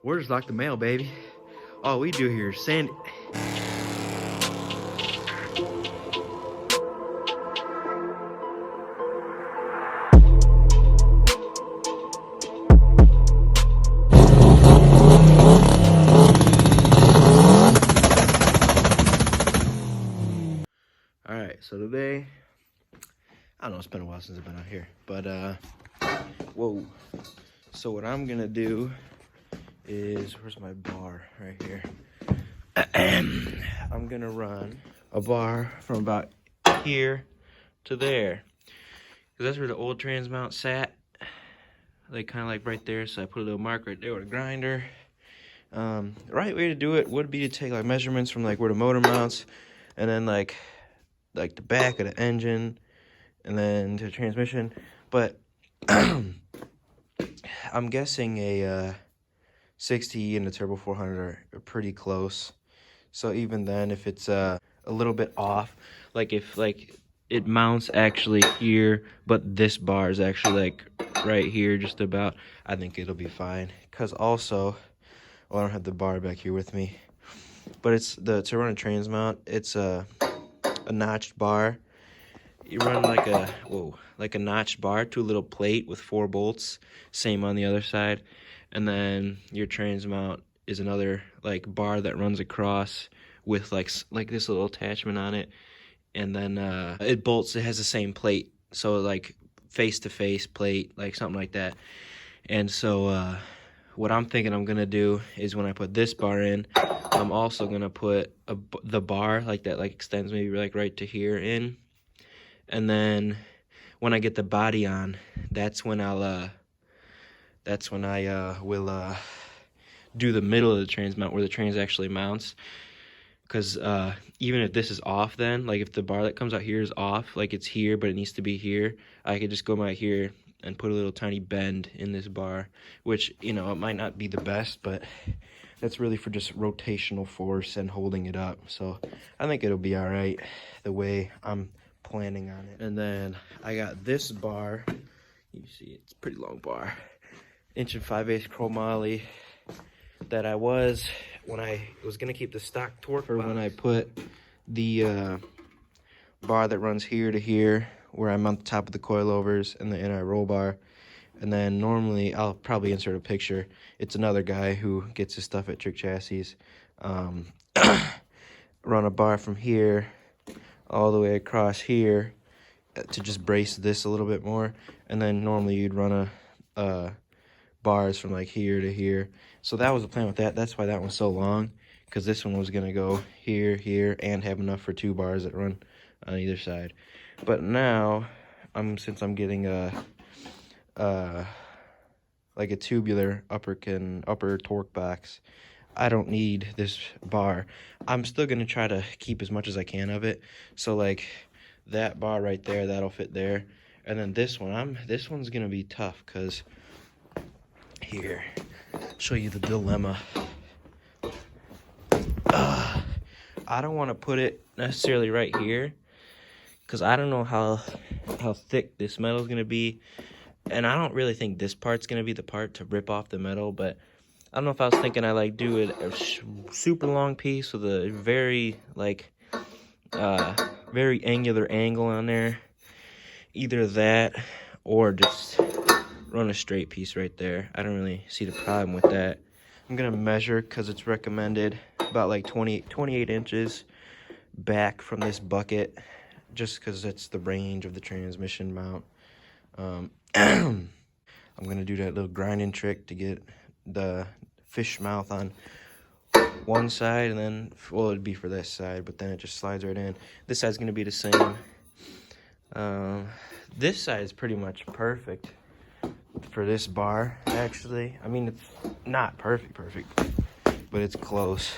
We're just like the mail, baby. All we do here is sand. Alright, so today, I don't know, it's been a while since I've been out here, but, whoa. So what I'm gonna do is, where's my bar? Right here. I'm gonna run a bar from about here to there, because that's where the old trans mount sat, like kind of like right there. So I put a little mark right there with a grinder. The right way to do it would be to take like measurements from like where the motor mounts, and then like the back of the engine, and then to the transmission. But I'm guessing a 60 and a turbo 400 are pretty close. So even then, if it's a little bit off, like if like it mounts actually here, but this bar is actually like right here, just about, I think it'll be fine. Cause also, well, I don't have the bar back here with me, but it's to run a trans mount, it's a notched bar. You run like a notched bar to a little plate with 4 bolts, same on the other side, and then your trans mount is another like bar that runs across with like this little attachment on it, and then it has the same plate, so like face to face plate, like something like that. And so what I'm thinking I'm gonna do is when I put this bar in, I'm also gonna put the bar like that, like extends maybe like right to here in, and then when I get the body on, that's when I will do the middle of the trans mount where the trans actually mounts. Because even if this is off, then like if the bar that comes out here is off, like it's here but it needs to be here, I could just go right here and put a little tiny bend in this bar, which, you know, it might not be the best, but that's really for just rotational force and holding it up. So I think it'll be all right the way I'm planning on it. And then I got this bar. You see, it's a pretty long bar, 1 5/8 chromoly, that I was, when I was gonna keep the stock torque, or when I put the bar that runs here to here, where I mount the top of the coilovers and the NI roll bar. And then normally, I'll probably insert a picture. It's another guy who gets his stuff at Trick Chassis. Run a bar from here all the way across here to just brace this a little bit more. And then normally you'd run a bars from like here to here. So that was the plan with that. That's why that one's so long, because this one was gonna go here, here, and have enough for 2 bars that run on either side. But now, since I'm getting like a tubular upper torque box, I don't need this bar. I'm still gonna try to keep as much as I can of it. So like that bar right there, that'll fit there. And then this one's gonna be tough, because here, show you the dilemma. I don't want to put it necessarily right here, because I don't know how thick this metal is gonna be, and I don't really think this part's gonna be the part to rip off the metal. But I don't know if I was thinking I like do it a super long piece with a very like very angular angle on there, either that or just run a straight piece right there. I don't really see the problem with that. I'm gonna measure, because it's recommended about like 28 inches back from this bucket, just because it's the range of the transmission mount. I'm gonna do that little grinding trick to get the fish mouth on one side, and then, well, it'd be for this side, but then it just slides right in. This side's gonna be the same. This side is pretty much perfect for this bar, actually. I mean, it's not perfect, but it's close.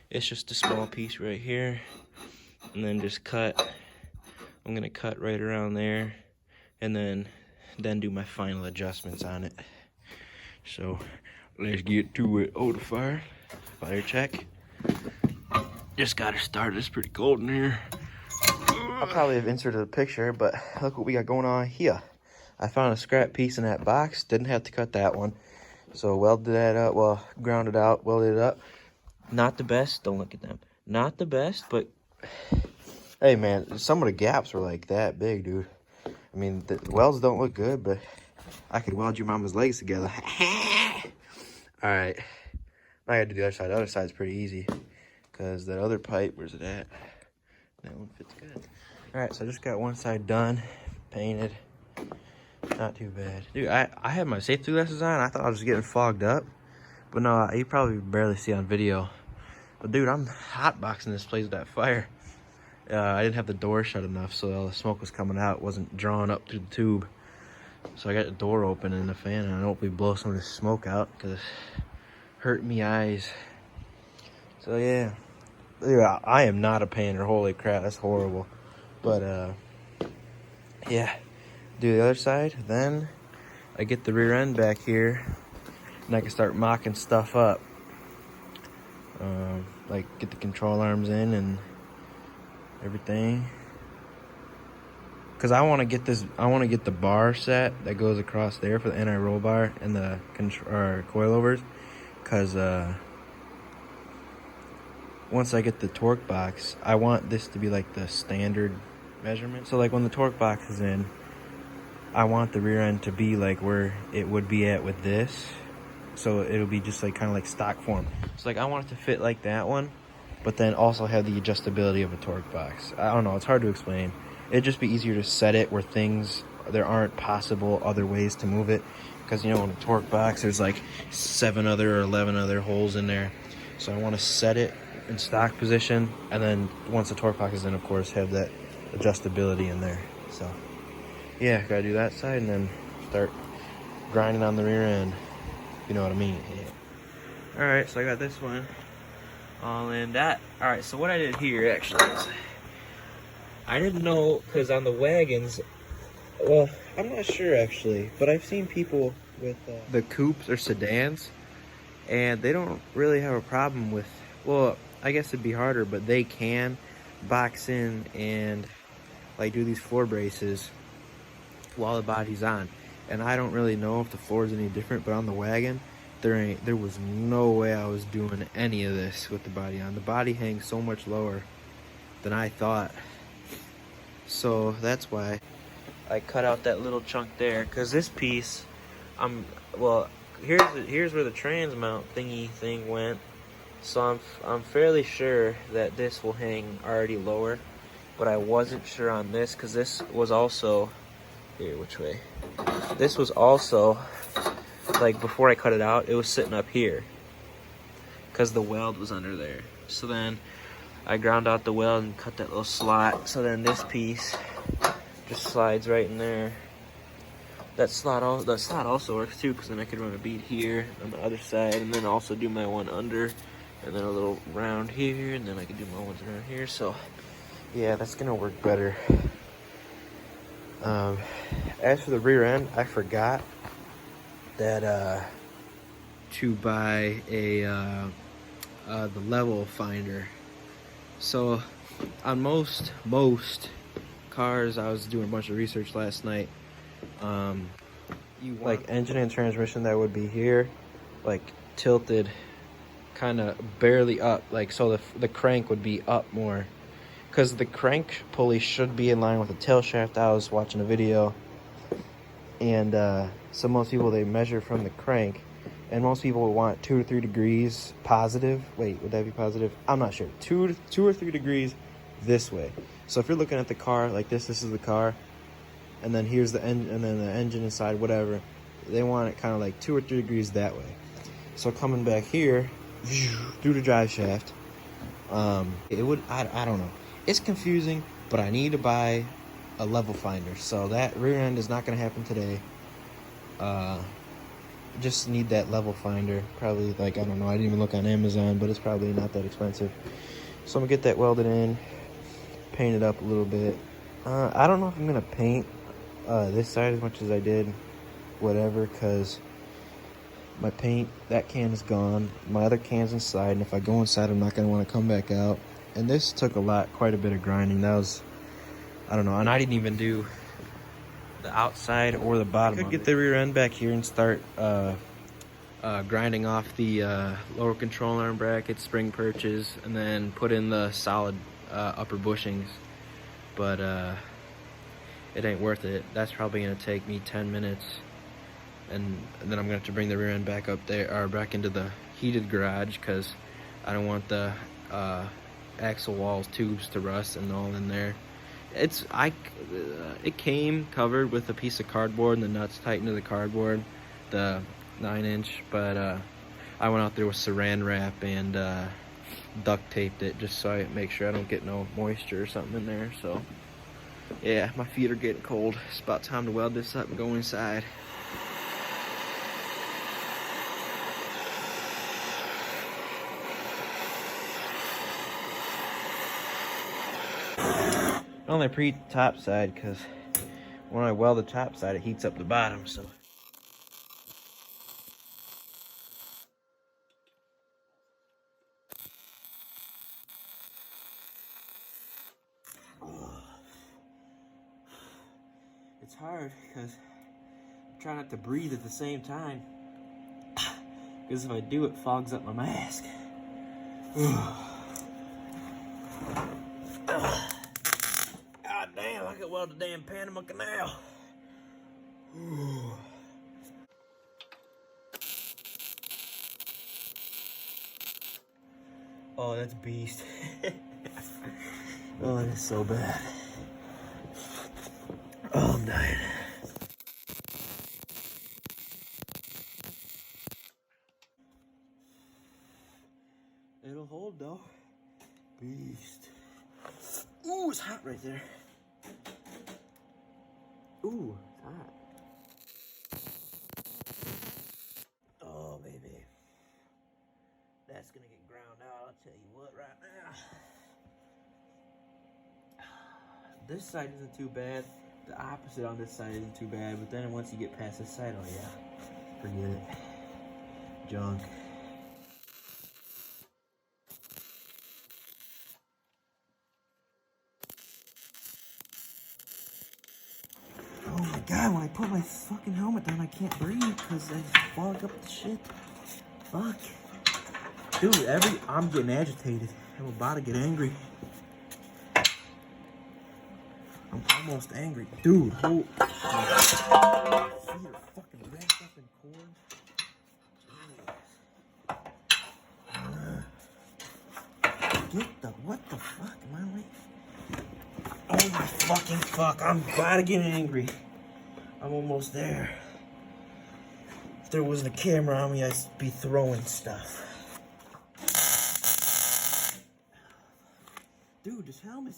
It's just a small piece right here, and then just cut. I'm gonna cut right around there, and then do my final adjustments on it. So let's get to it. Oh, the fire check. Just got it started. It's pretty cold in here. I'll probably have inserted a picture, but look what we got going on here. I found a scrap piece in that box. Didn't have to cut that one. So welded that up, well, ground it out, welded it up. Not the best, don't look at them. Not the best, but hey man, some of the gaps were like that big, dude. I mean, the welds don't look good, but I could weld your mama's legs together. All right, I got to do the other side. The other side's pretty easy because that other pipe, where's it at? That one fits good. All right, so I just got one side done, painted. Not too bad. Dude, I had my safety glasses on. I thought I was getting fogged up. But no, you probably barely see on video. But dude, I'm hotboxing this place with that fire. I didn't have the door shut enough, so all the smoke was coming out. It wasn't drawn up through the tube. So I got the door open and the fan, and I hope we blow some of this smoke out because it's hurting me eyes. So yeah. Dude, I am not a painter. Holy crap, that's horrible. But yeah. Do the other side, then I get the rear end back here and I can start mocking stuff up, like get the control arms in and everything, because I want to get the bar set that goes across there for the anti-roll bar and the coilovers, because once I get the torque box, I want this to be like the standard measurement. So like when the torque box is in, I want the rear end to be like where it would be at with this. So it'll be just like kind of like stock form. So like I want it to fit like that one, but then also have the adjustability of a torque box. I don't know, it's hard to explain. It'd just be easier to set it where there aren't possible other ways to move it. Because you know, in a torque box, there's like 7 other or 11 other holes in there. So I want to set it in stock position. And then once the torque box is in, of course, have that adjustability in there. So yeah, gotta do that side and then start grinding on the rear end. You know what I mean? Yeah. All right, so I got this one all in that. All right, so what I did here actually is I didn't know, because on the wagons, well, I'm not sure actually, but I've seen people with the coupes or sedans, and they don't really have a problem with, well, I guess it'd be harder, but they can box in and like do these floor braces while the body's on. And I don't really know if the floor is any different, but on the wagon there was no way I was doing any of this with the body on. The body hangs so much lower than I thought, so that's why I cut out that little chunk there, because this piece, well, here's where the trans mount thing went, so I'm fairly sure that this will hang already lower, but I wasn't sure on this, because this was also here, which way? This was also, like, before I cut it out, it was sitting up here because the weld was under there. So then I ground out the weld and cut that little slot. So then this piece just slides right in there. That slot also works too, because then I could run a bead here on the other side, and then also do my one under, and then a little round here, and then I could do my ones around here. So yeah, that's gonna work better. As for the rear end, I forgot that to buy the level finder. So on most cars, I was doing a bunch of research last night. Like engine and transmission, that would be here, like tilted, kind of barely up, like so the crank would be up more. Because the crank pulley should be in line with the tail shaft. I was watching a video, and so most people, they measure from the crank, and most people would want 2 to 3 degrees positive. Wait, would that be positive? I'm not sure. 2 or 3 degrees this way. So if you're looking at the car like this is the car, and then here's the end, and then the engine inside, whatever. They want it kind of like 2 or 3 degrees that way. So coming back here through the drive shaft, it would, I don't know. It's confusing, but I need to buy a level finder. So that rear end is not going to happen today. Just need that level finder. Probably, like, I don't know, I didn't even look on Amazon, but it's probably not that expensive. So I'm going to get that welded in, paint it up a little bit. I don't know if I'm going to paint this side as much as I did whatever, because my paint, that can is gone. My other can's inside, and if I go inside, I'm not going to want to come back out. And this took quite a bit of grinding. That was, I don't know, and I didn't even do the outside or the bottom. I could get the rear end back here and start grinding off the lower control arm brackets, spring perches, and then put in the solid upper bushings. But it ain't worth it. That's probably gonna take me 10 minutes, and then I'm gonna have to bring the rear end back up there, or back into the heated garage, because I don't want the axle walls tubes to rust and all in there. It came covered with a piece of cardboard, and the nuts tightened to the cardboard, the 9-inch, but I went out there with saran wrap and duct taped it just so I make sure I don't get no moisture or something in there. So yeah, my feet are getting cold. It's about time to weld this up and go inside. I only pre top side because when I weld the top side, it heats up the bottom. So it's hard because I'm trying not to breathe at the same time, because if I do, it fogs up my mask. God damn, I could weld the damn Panama Canal. Oh, that's beast. Oh, that's so bad. Oh, I'm dying. It'll hold though. Beast. Ooh, it's hot right there. Ooh, it's hot. Oh, baby. That's gonna get ground out, I'll tell you what, right now. This side isn't too bad. The opposite on this side isn't too bad, but then once you get past this side, oh yeah, forget it. Junk. Oh my god, when I put my fucking helmet down, I can't breathe because I just fog up the shit. Fuck. Dude, I'm getting agitated. I'm about to get angry. I'm almost angry. Dude, hold. My feet are fucking wrapped up in cord. What the fuck? Am I like? Oh my fucking fuck. I'm about to get angry. I'm almost there. If there wasn't a camera on me, I'd be throwing stuff. Dude, this helmet,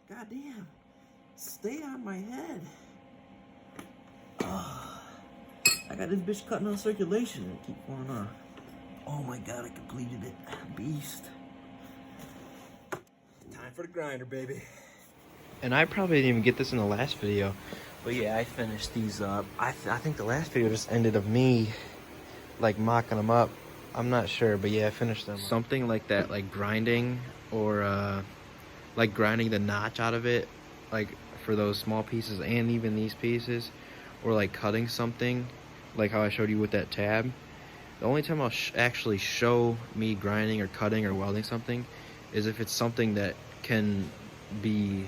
goddamn, stay on my head. Oh, I got this bitch cutting on circulation and keep falling off. Oh my god, I completed it. Beast. Time for the grinder, baby. And I probably didn't even get this in the last video, but yeah, I finished these up. I think the last video just ended of me like mocking them up. I'm not sure, but yeah, I finished them. Something like that, like grinding, or like grinding the notch out of it, like for those small pieces and even these pieces, or like cutting something like how I showed you with that tab. The only time I'll actually show me grinding or cutting or welding something is if it's something that can be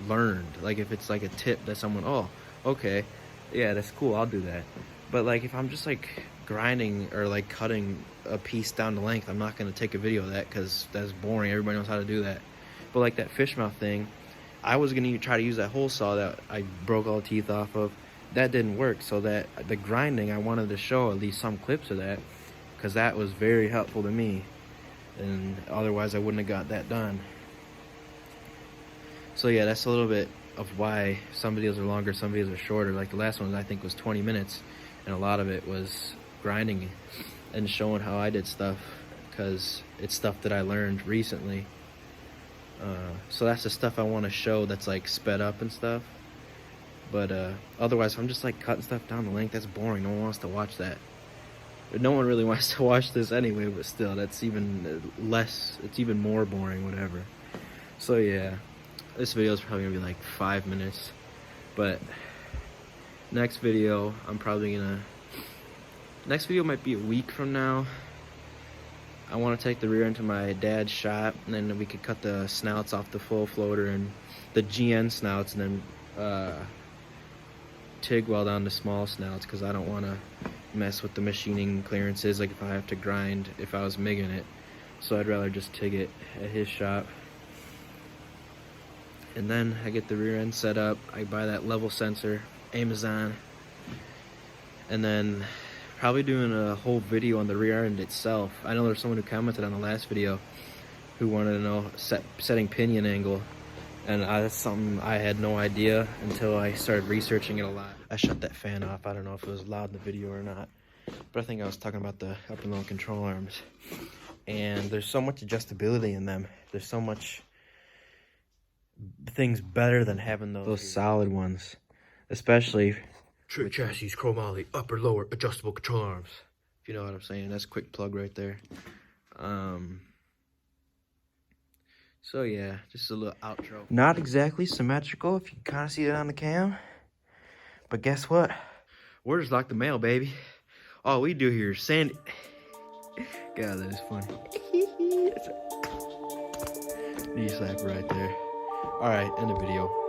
learned, like if it's like a tip that someone, oh okay, yeah, that's cool, I'll do that. But like if I'm just like grinding or like cutting a piece down to length, I'm not going to take a video of that because that's boring. Everybody knows how to do that. But like that fish mouth thing, I was going to try to use that hole saw that I broke all the teeth off of. That didn't work, so that the grinding, I wanted to show at least some clips of that because that was very helpful to me, and otherwise I wouldn't have got that done. So yeah, that's a little bit of why some videos are longer, some videos are shorter. Like the last one I think was 20 minutes, and a lot of it was grinding and showing how I did stuff because it's stuff that I learned recently. So that's the stuff I want to show that's like sped up and stuff. But otherwise, if I'm just like cutting stuff down the length, that's boring. No one wants to watch that. No one really wants to watch this anyway, but still, that's even less, it's even more boring, whatever. So yeah, this video is probably gonna be like 5 minutes. But next video, I'm probably gonna Next video might be a week from now. I want to take the rear end to my dad's shop, and then we could cut the snouts off the full floater and the GN snouts, and then TIG weld on the small snouts, because I don't want to mess with the machining clearances, like if I have to grind if I was MIGing it. So I'd rather just TIG it at his shop. And then I get the rear end set up. I buy that level sensor, Amazon, and then probably doing a whole video on the rear end itself. I know there's someone who commented on the last video who wanted to know setting pinion angle, and that's something I had no idea until I started researching it a lot. I shut that fan off. I don't know if it was loud in the video or not, but I think I was talking about the up and low control arms. And there's so much adjustability in them. There's so much things better than having those solid ones, especially trick chassis, chromoly, upper lower adjustable control arms, if you know what I'm saying. That's a quick plug right there. So yeah, just a little outro. Not exactly symmetrical, if you can kind of see it on the cam, but guess what, we're just like the mail, baby. All we do here is sand. God, that is funny. Knee slapper right there. All right, end the video.